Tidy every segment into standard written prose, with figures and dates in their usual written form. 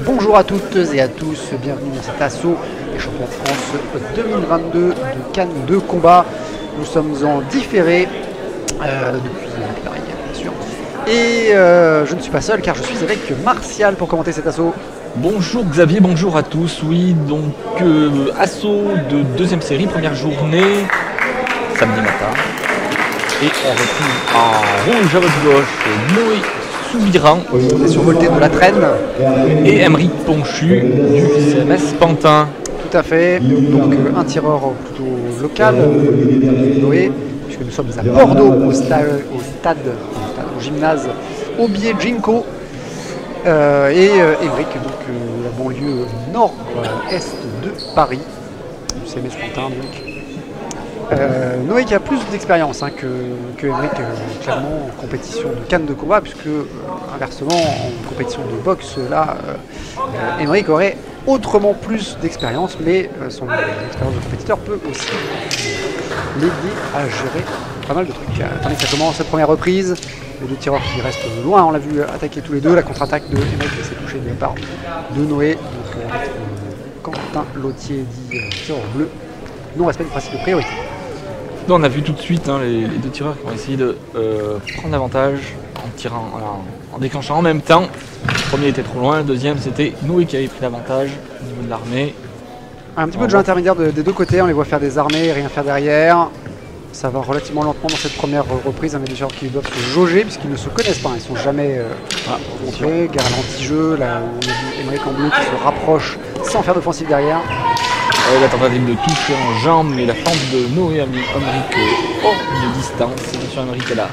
Bonjour à toutes et à tous, bienvenue dans cet assaut des championnats de France 2022 de Cannes de combat. Nous sommes en différé depuis Paris, bien sûr. Et je ne suis pas seul car je suis avec Martial pour commenter cet assaut. Bonjour Xavier, bonjour à tous. Oui, donc assaut de deuxième série, première journée, samedi matin. Et on retrouve en rouge à votre gauche Noé Soubiran. On est survolté de la traîne. Et Aymeric Ponchu du CMS Pantin. Tout à fait, donc un tireur plutôt local, Noé, puisque nous sommes à Bordeaux au gymnase Aubier Ginko. Et Aymeric, donc la banlieue nord-est de Paris, du CMS Pantin donc. Noé qui a plus d'expérience que Aymeric, clairement en compétition de canne de combat, puisque inversement en compétition de boxe, là, Aymeric aurait autrement plus d'expérience, mais son expérience de compétiteur peut aussi l'aider à gérer pas mal de trucs. Attendez, ça commence cette première reprise. Les deux tireurs qui restent loin, on l'a vu attaquer tous les deux. La contre-attaque de Aymeric qui s'est touchée de la part de Noé. Donc Quentin Lautier dit tireur bleu. Non-respect du principe de priorité. Là, on a vu tout de suite les deux tireurs qui ont essayé de prendre l'avantage en tirant, en déclenchant en même temps. Le premier était trop loin, le deuxième c'était Noé qui avait pris l'avantage au niveau de l'armée. Un petit peu de jeu intermédiaire des deux côtés, on les voit faire des armées et rien faire derrière. Ça va relativement lentement dans cette première reprise, les deux joueurs qui doivent se jauger puisqu'ils ne se connaissent pas, ils ne sont jamais rencontrés. Guerre à l'anti-jeu, là on a vu Aymeric en bleu qui se rapproche sans faire d'offensive derrière. La tentative de toucher en jambe, mais la fente de Noé a mis Aymeric hors de distance. Bien sûr, Aymeric est là.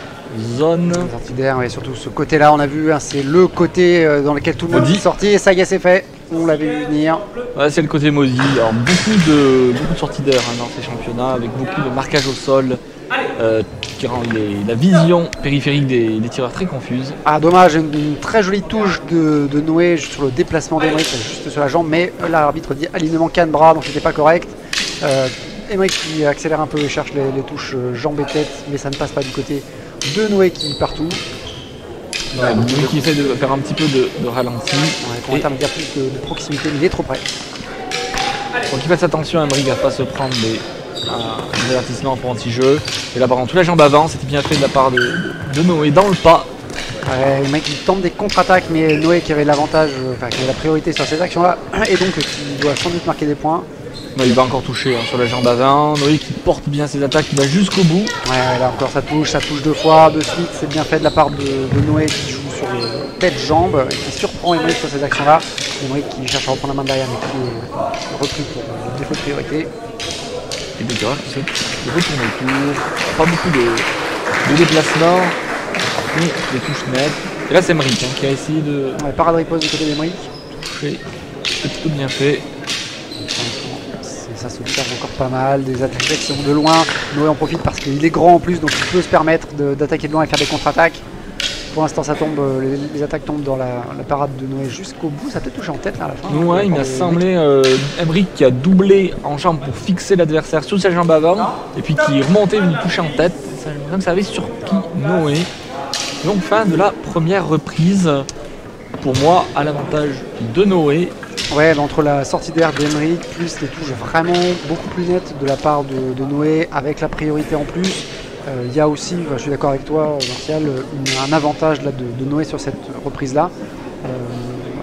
Zone. Antidaire, et surtout ce côté-là, on a vu, c'est le côté dans lequel tout le monde est sorti, et ça y est, c'est fait. On l'avait vu venir. Ouais, c'est le côté maudit. Alors beaucoup de sorties d'air dans ces championnats, avec beaucoup de marquage au sol, qui rend la vision périphérique des tireurs très confuse. Ah dommage, une très jolie touche de Noé sur le déplacement d'Aymeric, juste sur la jambe, mais là l'arbitre dit alignement canne-bras, donc c'était pas correct. Aymeric qui accélère un peu et cherche les touches jambes et tête, mais ça ne passe pas du côté de Noé qui part tout. Ouais, Noé qui essaie de faire un petit peu de ralenti. Ouais, pour intermédiaire plus de proximité, mais il est trop près. Donc il fasse attention à Aymeric à ne pas se prendre des avertissements pour anti-jeu. Et là par contre, toute la jambe avant, c'était bien fait de la part de Noé dans le pas. Ouais, le mec il tente des contre-attaques, mais Noé qui avait l'avantage, qui avait la priorité sur ces actions-là, et donc qui doit sans doute marquer des points. Il va encore toucher sur la jambe avant. Noé qui porte bien ses attaques, il va jusqu'au bout. Ouais, là encore ça touche deux fois de suite, c'est bien fait de la part de Noé qui joue sur le tête-jambe, et qui surprend Aymeric sur ces actions-là. Aymeric qui cherche à reprendre la main derrière, mais qui est repris pour le défaut de priorité. Et des tireurs qui se retournent autour. Pas beaucoup de déplacement, mais des touches nettes. Et là c'est Aymeric qui a essayé de... Ouais, parade riposte du côté d'Aymeric. Toucher, c'est plutôt bien fait. Ça s'observe encore pas mal, des attaques qui sont de loin. Noé en profite parce qu'il est grand en plus, donc il peut se permettre d'attaquer de loin et faire des contre-attaques. Pour l'instant ça tombe, les attaques tombent dans la parade de Noé jusqu'au bout. Ça peut toucher en tête là, à la fin. Ouais, il m'a semblé Aymeric qui a doublé en jambe pour fixer l'adversaire sur sa jambe avant, et puis qui remontait une touche en tête. Ça avait surpris Noé. Donc fin de la première reprise. Pour moi, à l'avantage de Noé. Ouais, entre la sortie d'air d'Aymeric, plus les touches vraiment beaucoup plus nettes de la part de Noé, avec la priorité en plus. Il y a aussi, je suis d'accord avec toi Martial, un avantage là, de Noé sur cette reprise-là.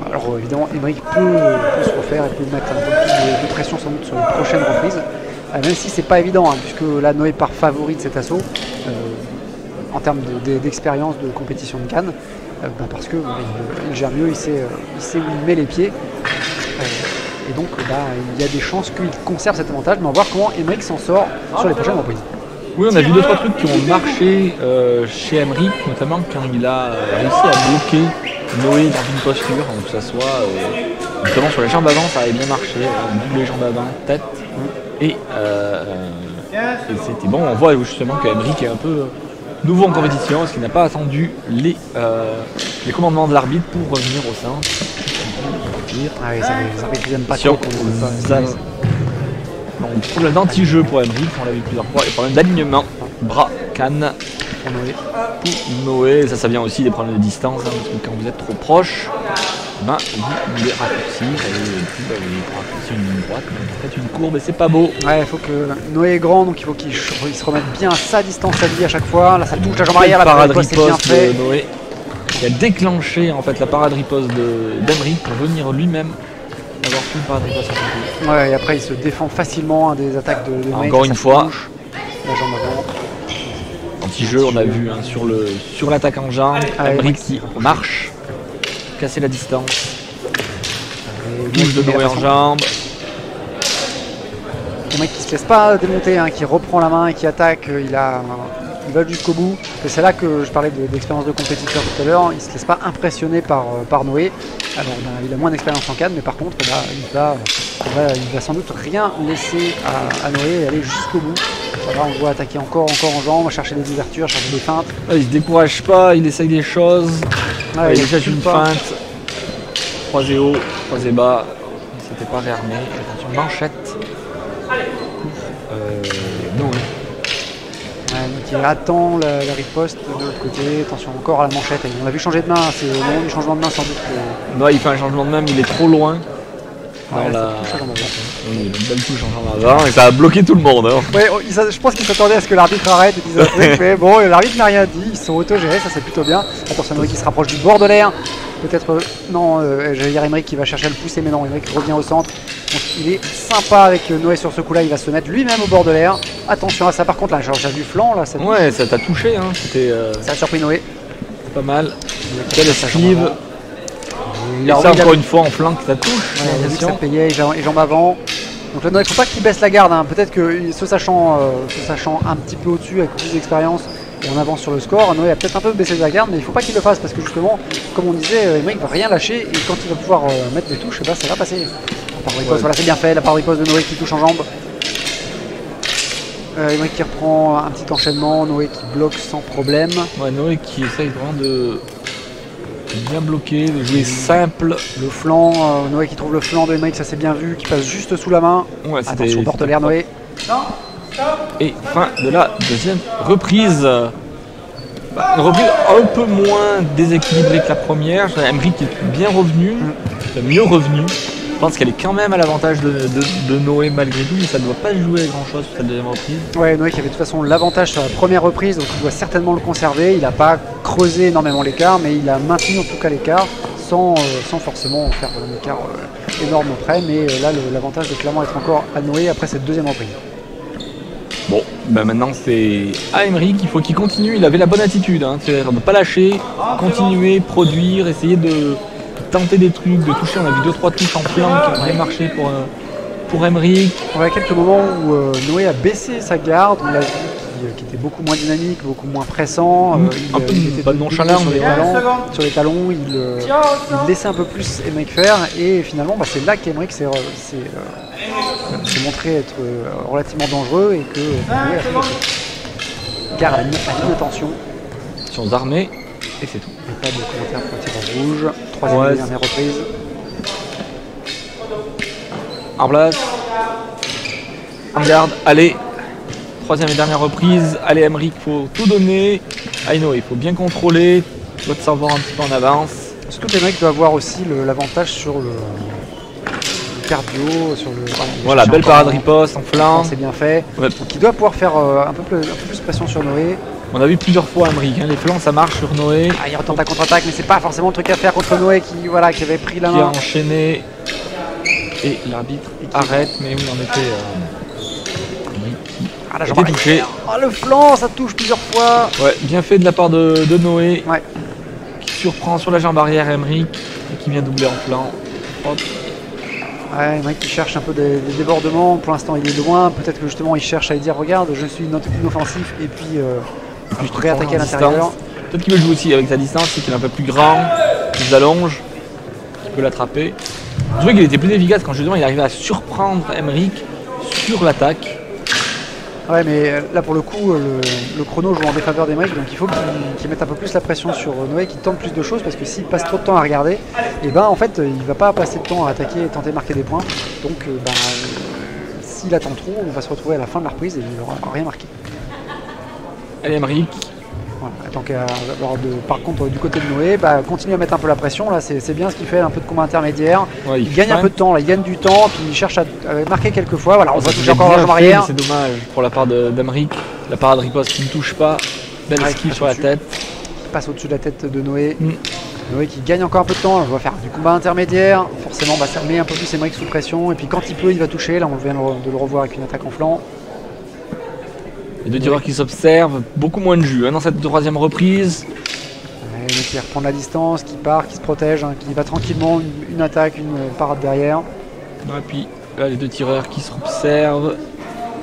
Alors évidemment, Aymeric peut se refaire et peut mettre un peu plus de pression sans doute sur les prochaines reprises. Même si c'est pas évident, puisque là Noé part favori de cet assaut, en termes d'expérience de compétition de Cannes. Parce que il gère mieux, il sait où il met les pieds. Et donc il y a des chances qu'il conserve cet avantage, mais on va voir comment Aymeric s'en sort sur les prochaines reprises. Oui, on a vu 2-3 trucs qui ont marché chez Aymeric, notamment quand il a réussi à bloquer Noé dans une posture, donc que ça soit notamment sur les jambes avant, ça avait bien marché, double jambes avant, tête, et c'était bon. On voit justement qu'Aymeric est un peu nouveau en compétition, parce qu'il n'a pas attendu les commandements de l'arbitre pour revenir au centre. Ah oui, ça fait qu'ils n'aiment pas trop. Donc problème d'anti-jeu pour Aymeric, on l'a vu plusieurs fois, et problème d'alignement, bras, canne pour Noé. Ça vient aussi des problèmes de distance, parce que quand vous êtes trop proche, chemin, il est raccourci, et puis il pourra raccourcir une ligne droite, mais en fait une courbe et c'est pas beau. Ouais, il faut que Noé est grand, donc il faut qu'il se remette bien à sa distance à lui à chaque fois. Là, ça touche la jambe arrière, la parade riposte, c'est bien riposte fait. de Noé qui a déclenché en fait la parade riposte d'Emery pour venir lui-même avoir fait une parade riposte à son tour. Ouais, et après il se défend facilement des attaques de Noé. Encore une fois. Touche. La jambe avant. Anti-jeu, on a vu hein, sur l'attaque en jambe, Emery qui marche, casser la distance. Touche de Noé en jambe. Le mec qui se laisse pas démonter, hein, qui reprend la main et qui attaque, il va jusqu'au bout. C'est là que je parlais d'expérience de compétiteur tout à l'heure. Il se laisse pas impressionner par Noé. Alors il a moins d'expérience en canne, mais par contre là, il va sans doute rien laisser à Noé et aller jusqu'au bout. Voilà, on le voit attaquer encore en jambe, chercher des ouvertures, chercher des feintes. Il se décourage pas, il essaye des choses. Il cherche une feinte. Croisé haut, croisé bas. C'était pas réarmé. Attention, manchette. Noé. Donc il attend la riposte de l'autre côté. Attention encore à la manchette. On l'a vu changer de main. C'est au moment du changement de main sans doute. Non, il fait un changement de main, mais il est trop loin. Ouais, Oui, il a une belle touche en jambe avant et ça a bloqué tout le monde. Hein. Ouais, je pense qu'il s'attendait à ce que l'arbitre arrête et dise un truc, mais bon, l'arbitre n'a rien dit, ils sont autogérés, ça c'est plutôt bien. Attention, Noé qui se rapproche du bord de l'air. Peut-être, non, j'allais dire Emery qui va chercher à le pousser, mais non, Emery qui revient au centre. Donc il est sympa avec Noé sur ce coup-là, il va se mettre lui-même au bord de l'air. Attention à ça, par contre, là, j'ai du flanc, là, ça ouais, ça t'a touché, hein. Ça a surpris Noé. C'est pas mal. Quelle esquive. Et ça, encore une fois, en flanc, ça touche. Ouais, il a vu que ça payait, et jambes avant. Donc là, il ne faut pas qu'il baisse la garde. Hein. Peut-être que se sachant un petit peu au-dessus, avec plus d'expérience, et on avance sur le score, Noé a peut-être un peu baissé la garde, mais il ne faut pas qu'il le fasse parce que justement, comme on disait, Emery ne va rien lâcher et quand il va pouvoir mettre des touches, ça va passer. Voilà, c'est bien fait, la part riposte de Noé qui touche en jambe. Emery qui reprend un petit enchaînement, Noé qui bloque sans problème. Ouais, Noé qui essaye vraiment de bien bloquer, de jouer simple. Le flanc, Noé qui trouve le flanc de Emery, ça c'est bien vu, qui passe juste sous la main. Ouais, attention, bord de l'air Noé. Et fin de la deuxième reprise. Une reprise un peu moins déséquilibrée que la première. Emery qui est bien revenu, mieux revenu. Je pense qu'elle est quand même à l'avantage de Noé malgré tout, mais ça ne doit pas jouer grand chose sur cette deuxième reprise. Ouais, Noé qui avait de toute façon l'avantage sur la première reprise, donc il doit certainement le conserver. Il n'a pas creusé énormément l'écart, mais il a maintenu en tout cas l'écart sans forcément faire un écart énorme après. Mais là, l'avantage doit clairement être encore à Noé après cette deuxième reprise. Bon, maintenant c'est à Emery qu'il faut qu'il continue. Il avait la bonne attitude, hein, c'est-à-dire ne pas lâcher, continuer, produire, essayer de tenter des trucs, de toucher. On a vu 2-3 touches en flanc qui ont bien marché pour Emery. Il y a quelques moments où Noé a baissé sa garde, on l'a vu qui était beaucoup moins dynamique, beaucoup moins pressant. Il était pas nonchalant sur les talons, il laissait un peu plus Emery faire et finalement c'est là qu'Emery s'est montré être relativement dangereux et que Noé a fait car à l'inattention. Sur armées et c'est tout. Et pas de commentaires pour tir en rouge. Troisième et dernière reprise. En place. En garde, allez. Troisième et dernière reprise. Allez Emery, il faut tout donner. Aino, il faut bien contrôler. Il doit te savoir un petit peu en avance. Surtout Emery doit avoir aussi l'avantage sur le cardio, sur le. Voilà, belle parade riposte en flanc. C'est bien fait. Ouais. Donc il doit pouvoir faire un peu plus pression sur Noé. On a vu plusieurs fois Emery, hein, les flancs ça marche sur Noé. Ah, il retente la contre-attaque, mais c'est pas forcément le truc à faire contre Noé qui avait pris la main. Qui a enchaîné. Et l'arbitre arrête, mais oui en effet. La jambe touché. Ah, le flanc, ça touche plusieurs fois. Ouais, bien fait de la part de Noé. Ouais. Qui surprend sur la jambe arrière Emery et qui vient doubler en flanc. Hop. Ouais, Emery qui cherche un peu des débordements. Pour l'instant, il est loin. Peut-être que justement, il cherche à dire regarde, je suis inoffensif et puis je pourrais attaquer à l'intérieur. Peut-être qu'il veut jouer aussi avec sa distance, c'est qu'il est un peu plus grand, plus allonge, il peut l'attraper. Je trouvais qu'il était plus efficace quand justement il arrivait à surprendre Emery sur l'attaque. Ouais, mais là pour le coup, le chrono joue en défaveur d'Emery, donc il faut qu'il mette un peu plus la pression sur Noé, qu'il tente plus de choses, parce que s'il passe trop de temps à regarder, et ben en fait il va pas passer de temps à attaquer et tenter de marquer des points. Donc s'il attend trop, on va se retrouver à la fin de la reprise et il n'aura encore rien marqué. Allez Emery, Voilà, tant qu'à par contre du côté de Noé, bah, continue à mettre un peu la pression. Là, c'est bien ce qu'il fait, un peu de combat intermédiaire. Ouais, il gagne un peu de temps, là, il gagne du temps, puis il cherche à marquer quelques fois. Voilà, on va toucher encore la jambe arrière. C'est dommage pour la part d'Emeric. La parade riposte qui ne touche pas. Belle esquive sur la tête. Il passe au-dessus de la tête de Noé. Noé qui gagne encore un peu de temps. On va faire du combat intermédiaire. Forcément, bah, ça met un peu plus Emeric sous pression. Et puis quand il peut, il va toucher. Là, on vient de le revoir avec une attaque en flanc. Les deux tireurs qui s'observent, beaucoup moins de jus dans cette troisième reprise. Ouais, qui reprend la distance, qui part, qui se protège, hein, qui va tranquillement, une attaque, une parade derrière. Et puis là, les deux tireurs qui s'observent.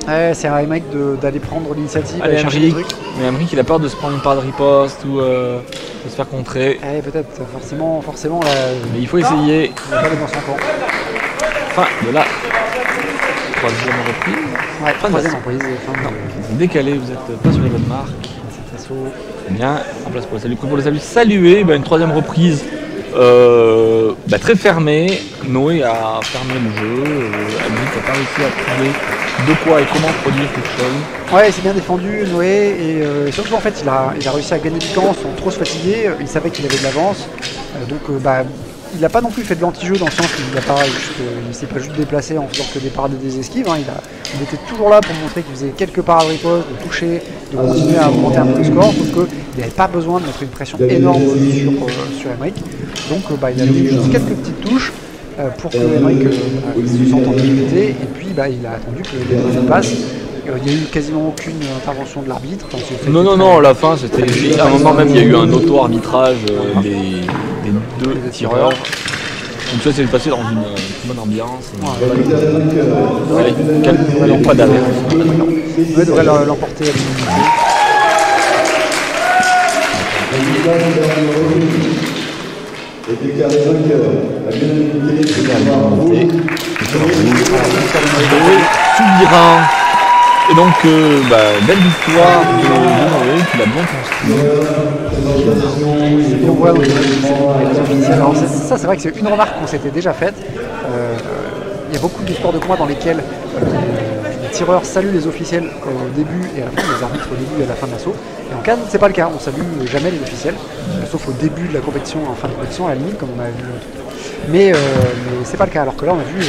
Ouais, c'est à Emeric d'aller prendre l'initiative, Allez, d'aller chercher des trucs. Mais Emeric, il a peur de se prendre une parade riposte ou de se faire contrer. Ouais, peut-être, forcément, là, mais il faut essayer. Il va pas aller dans son camp. Fin de la troisième reprise. Ouais, fin de troisième reprise. Vous décalé, vous n'êtes pas sur les bonnes marques. Cet assaut. Bien, en place pour le salut. Pour le salut, saluer, une troisième reprise très fermée. Noé a fermé le jeu. Emeric n'a pas réussi à trouver de quoi et comment produire quelque chose. Ouais, il s'est bien défendu, Noé, et surtout en fait il a réussi à gagner du temps sans trop se fatiguer. Il savait qu'il avait de l'avance, il n'a pas non plus fait de l'anti-jeu dans le sens qu'il ne s'est pas juste déplacé en faisant que des parades et des esquives. Hein. Il était toujours là pour montrer qu'il faisait quelques parades ripostes, de toucher, de continuer à monter un peu le score, sauf qu'il n'avait pas besoin de mettre une pression énorme sur Emeric. Donc il a mis juste quelques petites touches pour que Emeric se sente en difficulté, et puis il a attendu que les deux se passent. Il n'y a eu quasiment aucune intervention de l'arbitre. Non, à la fin, c'était à un moment même, il y a eu un auto-arbitrage des deux tireurs. Donc ça s'est passé dans une bonne ambiance. Avec pas d'alerte. On devrait l'emporter à l'unanimité. Soubirant. Et donc, belle victoire de Noé qui l'a bien construit. Et on voit les officiels. Alors ça, c'est vrai que c'est une remarque qu'on s'était déjà faite. Il y a beaucoup de sports de combat dans lesquels les tireurs saluent les officiels au début et à la fin, les arbitres au début et à la fin de l'assaut. Et en Cannes, c'est pas le cas. On salue jamais les officiels, sauf au début de la compétition, en fin de compétition, à la limite, comme on a vu l'autre. Mais c'est pas le cas. Alors que là, on a vu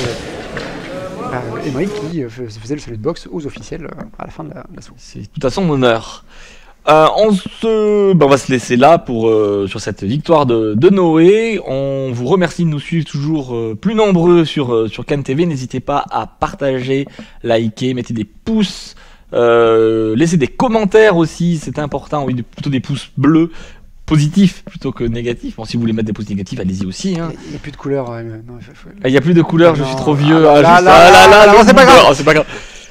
Emeric qui faisait le salut de boxe aux officiels à la fin de l'assaut. C'est tout à son honneur. On va se laisser là sur cette victoire de Noé. On vous remercie de nous suivre toujours plus nombreux sur Cannes TV. N'hésitez pas à partager, liker, mettez des pouces, laissez des commentaires aussi, c'est important. Oui, plutôt des pouces bleus. Positif plutôt que négatif. Bon, si vous voulez mettre des pouces négatifs, allez-y aussi. Hein. Il n'y a plus de couleurs. Il n'y a plus de couleurs, je suis trop vieux. C'est pas grave. C'est pas grave.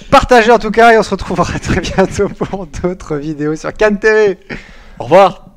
Partagez en tout cas et on se retrouvera très bientôt pour d'autres vidéos sur Cannes TV. Au revoir.